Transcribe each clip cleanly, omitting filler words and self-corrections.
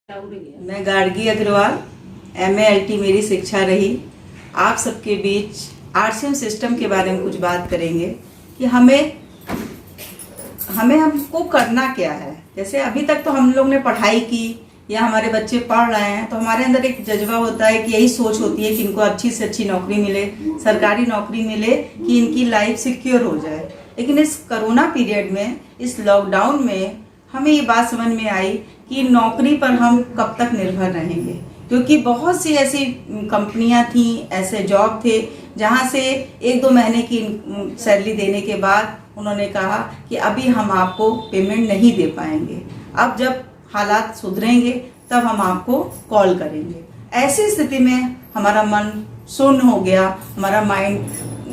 मैं गार्गी अग्रवाल, MA-IT मेरी शिक्षा रही। आप सबके बीच RCM सिस्टम के बारे में कुछ बात करेंगे कि हमको करना क्या है। जैसे अभी तक तो हम लोग ने पढ़ाई की या हमारे बच्चे पढ़ रहे हैं तो हमारे अंदर एक जज्बा होता है कि यही सोच होती है कि इनको अच्छी से अच्छी नौकरी मिले, सरकारी नौकरी मिले कि इनकी लाइफ सिक्योर हो जाए। लेकिन इस कोरोना पीरियड में, इस लॉकडाउन में हमें ये बात समझ में आई कि नौकरी पर हम कब तक निर्भर रहेंगे, क्योंकि बहुत सी ऐसी कंपनियां थी, ऐसे जॉब थे जहां से 1-2 महीने की सैलरी देने के बाद उन्होंने कहा कि अभी हम आपको पेमेंट नहीं दे पाएंगे, अब जब हालात सुधरेंगे तब हम आपको कॉल करेंगे। ऐसी स्थिति में हमारा मन शून्य हो गया, हमारा माइंड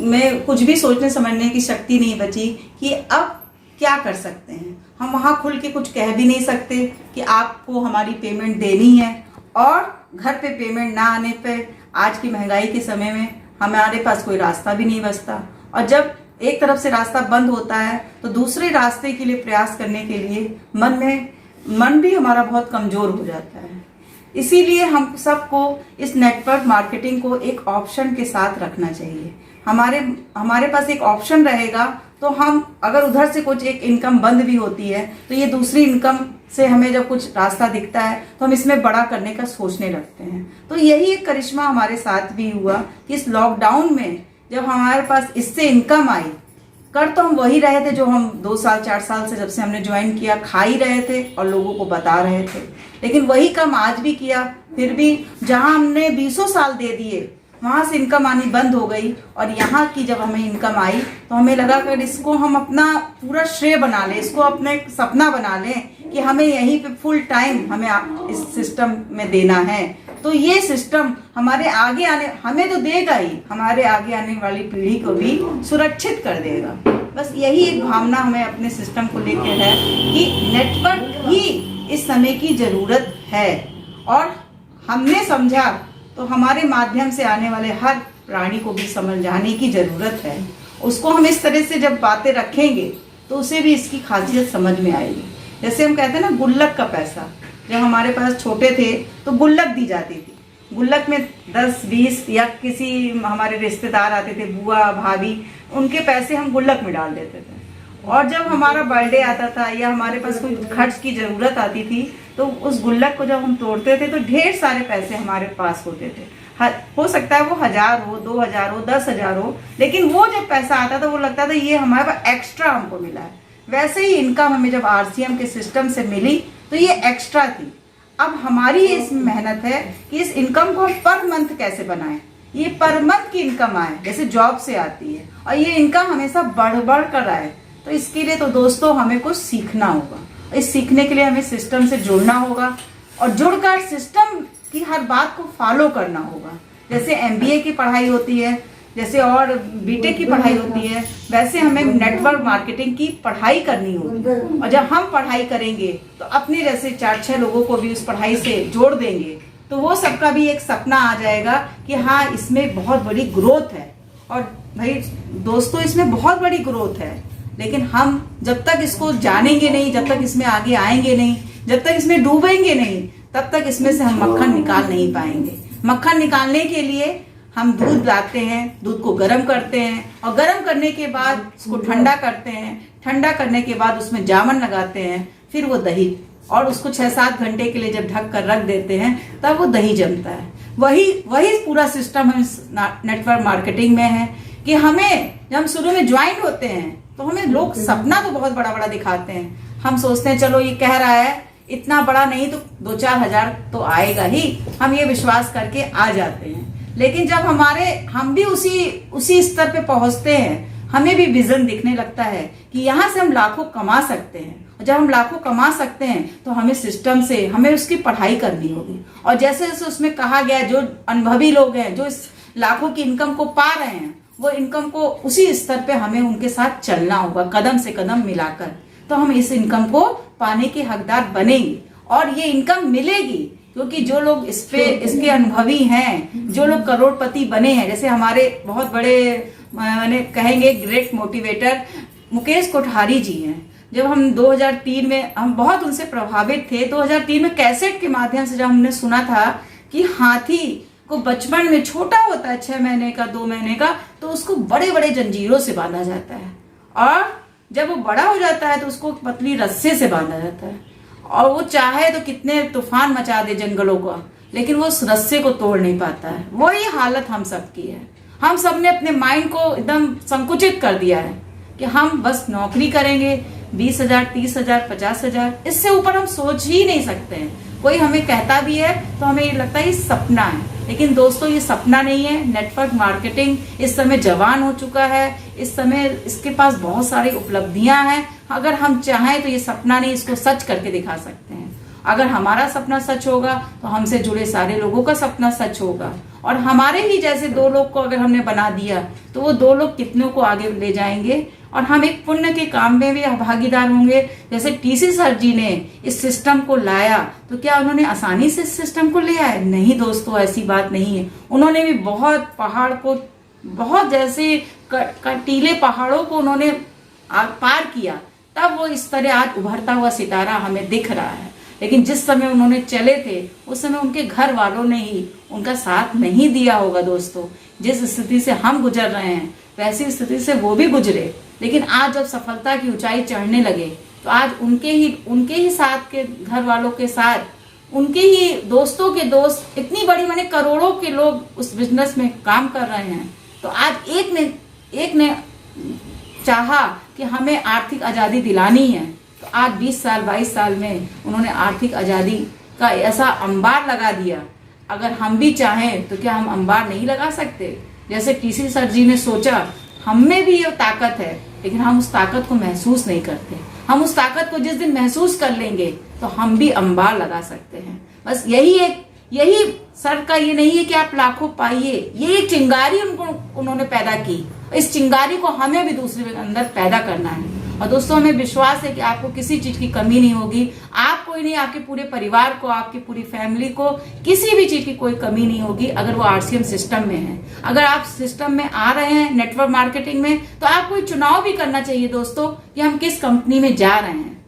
में कुछ भी सोचने समझने की शक्ति नहीं बची कि अब क्या कर सकते हैं। हम वहाँ खुल के कुछ कह भी नहीं सकते कि आपको हमारी पेमेंट देनी है, और घर पे पेमेंट ना आने पे आज की महंगाई के समय में हमारे पास कोई रास्ता भी नहीं बचता। और जब एक तरफ से रास्ता बंद होता है तो दूसरे रास्ते के लिए प्रयास करने के लिए मन भी हमारा बहुत कमजोर हो जाता है। इसीलिए हम सबको इस नेटवर्क मार्केटिंग को एक ऑप्शन के साथ रखना चाहिए। हमारे पास एक ऑप्शन रहेगा तो हम अगर उधर से कुछ एक इनकम बंद भी होती है तो ये दूसरी इनकम से हमें जब कुछ रास्ता दिखता है तो हम इसमें बड़ा करने का सोचने लगते हैं। तो यही एक करिश्मा हमारे साथ भी हुआ कि इस लॉकडाउन में जब हमारे पास इससे इनकम आई, कर तो हम वही रहे थे जो हम 2 साल 4 साल से जब से हमने ज्वाइन किया खा ही रहे थे और लोगों को बता रहे थे, लेकिन वही काम आज भी किया। फिर भी जहां हमने 20 साल दे दिए वहां से इनकम आनी बंद हो गई, और यहाँ की जब हमें इनकम आई तो हमें लगा कि इसको हम अपना पूरा श्रेय बना लें, इसको अपना एक सपना बना लें कि हमें यहीं पे फुल टाइम हमें इस सिस्टम में देना है। तो ये सिस्टम हमें तो देगा ही, हमारे आगे आने वाली पीढ़ी को भी सुरक्षित कर देगा। बस यही एक भावना हमें अपने सिस्टम को लेकर है कि नेटवर्क ही इस समय की जरूरत है, और हमने समझा तो हमारे माध्यम से आने वाले हर प्राणी को भी समझाने की जरूरत है। उसको हम इस तरह से जब बातें रखेंगे तो उसे भी इसकी खासियत समझ में आएगी। जैसे हम कहते हैं ना, गुल्लक का पैसा, जब हमारे पास छोटे थे तो गुल्लक दी जाती थी। गुल्लक में 10-20 या किसी हमारे रिश्तेदार आते थे, बुआ भाभी, उनके पैसे हम गुल्लक में डाल देते थे। और जब हमारा बर्थडे आता था या हमारे पास कोई खर्च की जरूरत आती थी तो उस गुल्लक को जब हम तोड़ते थे तो ढेर सारे पैसे हमारे पास होते थे। हो सकता है वो 1000 हो, 2000 हो, 10,000 हो, लेकिन वो जब पैसा आता था वो लगता था ये हमारे पास एक्स्ट्रा हमको मिला है। वैसे ही इनकम हमें जब RCM के सिस्टम से मिली तो ये एक्स्ट्रा थी। अब हमारी इसमें मेहनत है कि इस इनकम को हम पर मंथ कैसे बनाएं, ये पर मंथ की इनकम आए जैसे जॉब से आती है, और ये इनकम हमेशा बढ़ कर आए। तो इसके लिए तो दोस्तों हमें कुछ सीखना होगा। इस सीखने के लिए हमें सिस्टम से जुड़ना होगा, और जुड़कर सिस्टम की हर बात को फॉलो करना होगा। जैसे MBA की पढ़ाई होती है, जैसे और BTech की पढ़ाई होती है, वैसे हमें नेटवर्क मार्केटिंग की पढ़ाई करनी होगी। और जब हम पढ़ाई करेंगे तो अपने जैसे 4-6 लोगों को भी उस पढ़ाई से जोड़ देंगे तो वो सबका भी एक सपना आ जाएगा कि हाँ, इसमें बहुत बड़ी ग्रोथ है। और भाई दोस्तों, इसमें बहुत बड़ी ग्रोथ है, लेकिन हम जब तक इसको जानेंगे नहीं, जब तक इसमें आगे आएंगे नहीं, जब तक इसमें डूबेंगे नहीं, तब तक इसमें से हम मक्खन निकाल नहीं पाएंगे। मक्खन निकालने के लिए हम दूध लाते हैं, दूध को गर्म करते हैं, और गर्म करने के बाद उसको ठंडा करते हैं, ठंडा करने के बाद उसमें जामन लगाते हैं, फिर वो दही, और उसको 6-7 घंटे के लिए जब ढक कर रख देते हैं तब वो दही जमता है। वही पूरा सिस्टम हम नेटवर्क मार्केटिंग में है कि हमें जब हम शुरू में ज्वाइन होते हैं तो हमें लोग सपना तो बहुत बड़ा बड़ा दिखाते हैं। हम सोचते हैं चलो ये कह रहा है, इतना बड़ा नहीं तो 2-4 हजार तो आएगा ही, हम ये विश्वास करके आ जाते हैं। लेकिन जब हम भी उसी स्तर पे पहुंचते हैं, हमें भी विजन दिखने लगता है कि यहाँ से हम लाखों कमा सकते हैं। और जब हम लाखों कमा सकते हैं तो हमें सिस्टम से हमें उसकी पढ़ाई करनी होगी। और जैसे जैसे उसमें कहा गया, जो अनुभवी लोग हैं, जो इस लाखों की इनकम को पा रहे हैं, वो इनकम को उसी स्तर पे हमें उनके साथ चलना होगा, कदम से कदम मिलाकर। तो हम इस इनकम को पाने के हकदार बनेंगे, और ये इनकम मिलेगी क्योंकि जो लोग इसके अनुभवी हैं, जो लोग करोड़पति बने हैं, जैसे हमारे बहुत बड़े कहेंगे ग्रेट मोटिवेटर मुकेश कोठारी जी हैं। जब हम 2003 में हम बहुत उनसे प्रभावित थे। 2003 में कैसेट के माध्यम से जब हमने सुना था कि हाथी को बचपन में छोटा होता है 6 महीने का 2 महीने का, तो उसको बड़े बड़े जंजीरों से बांधा जाता है, और जब वो बड़ा हो जाता है तो उसको पतली रस्से से बांधा जाता है, और वो चाहे तो कितने तूफान मचा दे जंगलों का, लेकिन वो उस रस्से को तोड़ नहीं पाता है। वही हालत हम सब की है। हम सब ने अपने माइंड को एकदम संकुचित कर दिया है कि हम बस नौकरी करेंगे, 20,000 30,000 50,000, इससे ऊपर हम सोच ही नहीं सकते हैं। कोई हमें कहता भी है तो हमें ये लगता है ये सपना है, लेकिन दोस्तों ये सपना नहीं है। नेटवर्क मार्केटिंग इस समय जवान हो चुका है, इस समय इसके पास बहुत सारी उपलब्धियां हैं। अगर हम चाहें तो ये सपना नहीं, इसको सच करके दिखा सकते हैं। अगर हमारा सपना सच होगा तो हमसे जुड़े सारे लोगों का सपना सच होगा, और हमारे ही जैसे 2 लोग को अगर हमने बना दिया तो वो 2 लोग कितनों को आगे ले जाएंगे, और हम एक पुण्य के काम में भी भागीदार होंगे। जैसे टीसी सर जी ने इस सिस्टम को लाया, तो क्या उन्होंने आसानी से इस सिस्टम को ले आए? नहीं दोस्तों, ऐसी बात नहीं है। उन्होंने भी बहुत पहाड़ को, बहुत जैसे कटीले पहाड़ों को उन्होंने पार किया, तब वो इस तरह आज उभरता हुआ सितारा हमें दिख रहा है। लेकिन जिस समय उन्होंने चले थे उस समय उनके घर वालों ने ही उनका साथ नहीं दिया होगा। दोस्तों, जिस स्थिति से हम गुजर रहे हैं वैसी स्थिति से वो भी गुजरे, लेकिन आज जब सफलता की ऊंचाई चढ़ने लगे तो आज उनके ही साथ के घर वालों के साथ, उनके ही दोस्तों के दोस्त, इतनी बड़ी माने करोड़ों के लोग उस बिजनेस में काम कर रहे हैं। तो आज एक ने चाहा कि हमें आर्थिक आजादी दिलानी है, तो आज 20 साल 22 साल में उन्होंने आर्थिक आजादी का ऐसा अंबार लगा दिया। अगर हम भी चाहें तो क्या हम अंबार नहीं लगा सकते? जैसे टीसी सर जी ने सोचा, हम में भी ये ताकत है, लेकिन हम उस ताकत को महसूस नहीं करते। हम उस ताकत को जिस दिन महसूस कर लेंगे तो हम भी अंबार लगा सकते हैं। बस यही सर का ये नहीं है कि आप लाखों पाइए, ये एक चिंगारी उन्होंने पैदा की। इस चिंगारी को हमें भी दूसरे के अंदर पैदा करना है। और दोस्तों, हमें विश्वास है कि आपको किसी चीज की कमी नहीं होगी। आपको ही नहीं, आपके पूरे परिवार को, आपकी पूरी फैमिली को किसी भी चीज की कोई कमी नहीं होगी अगर वो आरसीएम सिस्टम में है। अगर आप सिस्टम में आ रहे हैं नेटवर्क मार्केटिंग में, तो आपको एक चुनाव भी करना चाहिए दोस्तों कि हम किस कंपनी में जा रहे हैं।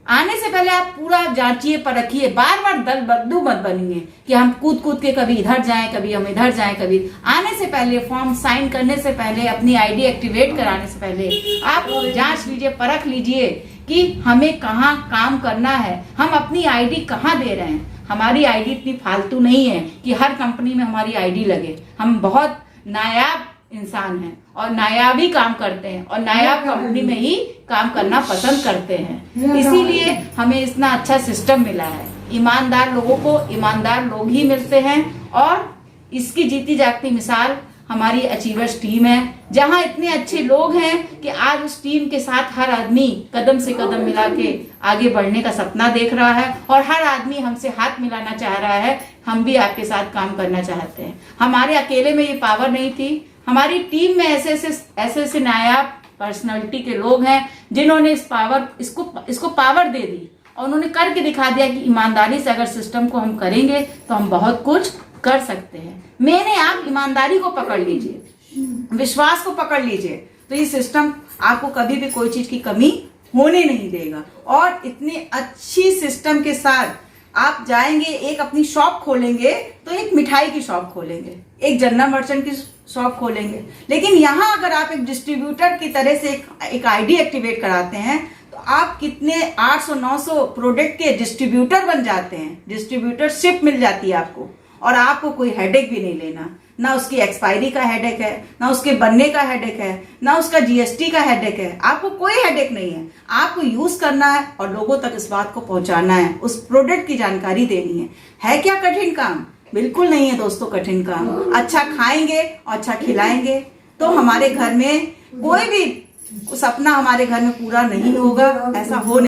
आने से पहले आप पूरा जांचिए, परखिए, बार बार दल बदलू मत बनिए कि हम कूद के कभी इधर जाएं, कभी हम इधर जाएं। कभी आने से पहले, फॉर्म साइन करने से पहले, अपनी आईडी एक्टिवेट कराने से पहले आप जांच लीजिए, परख लीजिए कि हमें कहाँ काम करना है, हम अपनी आईडी कहाँ दे रहे हैं। हमारी आईडी इतनी फालतू नहीं है कि हर कंपनी में हमारी आईडी लगे। हम बहुत नायाब इंसान हैं और नायाबी काम करते हैं और नायाब कंपनी में ही काम करना पसंद करते हैं। इसीलिए हमें इतना अच्छा सिस्टम मिला है। ईमानदार लोगों को ईमानदार लोग ही मिलते हैं, और इसकी जीती जागती मिसाल हमारी अचीवर्स टीम है, जहां इतने अच्छे लोग हैं कि आज उस टीम के साथ हर आदमी कदम से कदम मिला के आगे बढ़ने का सपना देख रहा है, और हर आदमी हमसे हाथ मिलाना चाह रहा है। हम भी आपके साथ काम करना चाहते हैं। हमारे अकेले में ये पावर नहीं थी, हमारी टीम में ऐसे नायाब पर्सनालिटी के लोग हैं जिन्होंने इसको पावर दे दी, और उन्होंने करके दिखा दिया कि ईमानदारी से अगर सिस्टम को हम करेंगे तो हम बहुत कुछ कर सकते हैं। मैंने आप ईमानदारी को पकड़ लीजिए, विश्वास को पकड़ लीजिए, तो ये सिस्टम आपको कभी भी कोई चीज की कमी होने नहीं देगा। और इतने अच्छी सिस्टम के साथ आप जाएंगे, एक अपनी शॉप खोलेंगे तो एक मिठाई की शॉप खोलेंगे, एक जनरल मर्चेंट की शॉप खोलेंगे। लेकिन यहाँ अगर आप एक डिस्ट्रीब्यूटर की तरह से एक आईडी एक्टिवेट कराते हैं तो आप कितने 800-900 प्रोडक्ट के डिस्ट्रीब्यूटर बन जाते हैं। डिस्ट्रीब्यूटरशिप मिल जाती है आपको, और आपको कोई हेडेक भी नहीं लेना। ना उसकी एक्सपायरी का हेडेक है, ना उसके बनने का हेडेक है, ना उसका जीएसटी का हेडेक है। आपको कोई हेडेक नहीं है। आपको यूज करना है और लोगों तक इस बात को पहुंचाना है, उस प्रोडक्ट की जानकारी देनी है क्या कठिन काम? बिल्कुल नहीं है दोस्तों कठिन काम। अच्छा खाएंगे और अच्छा खिलाएंगे तो हमारे घर में कोई भी सपना हमारे घर में पूरा नहीं होगा, ऐसा हो नहीं।